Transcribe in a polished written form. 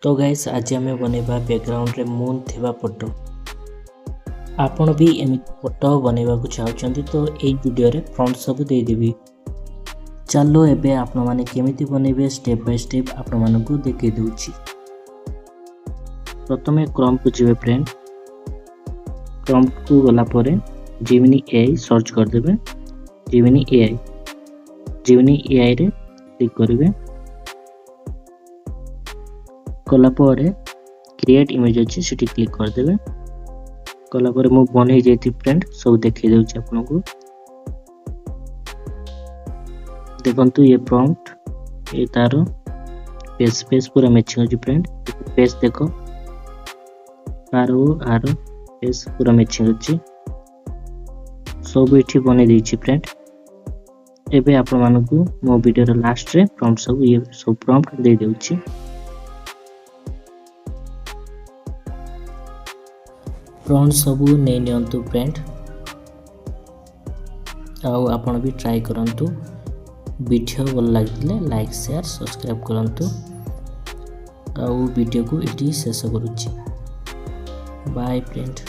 तो गाइस आज आम बनैबा बैकग्राउंड रे मून थिबा फोटो। आपण भी एमिति फोटो बनैबा को चाहउछंती तो एई वीडियो रे फ्रंट सब दे देबी। चलो एबे आपण माने केमिति बनैबे स्टेप बाय स्टेप आपण माने को देखै दउची। प्रथमे क्रोम को जिवे फ्रेंड, क्रोम को गला परे जेमिनी एआई सर्च कर देबे। जेमिनी एआई रे क्लिक करिवे। कला परे क्रिएट इमेज अछि सेठी क्लिक कर देबे। कला परे मो बनै जेति फ्रेंड सब देखै दउची आपन को। देखंतु ये प्रॉम्प्ट ये तारो पेज पूरा मैचिंग अछि फ्रेंड। पेज देखो आरो पेज पूरा मैचिंग अछि। सब एठी बनै दैछि फ्रेंड। एबे आपण मानकु मो वीडियो रे लास्ट रे प्रॉम्प्ट सब ये सब प्रॉम्प्ट दे देउछि। प्रॉम्प्ट सबू नहीं नियंतु फ्रेंड, आउ आपण भी ट्राई करंतु। वीडियो भल लागिले लाइक शेयर सब्सक्राइब करंतु। आउ वीडियो को इटी शेष करूछि। Bye friend.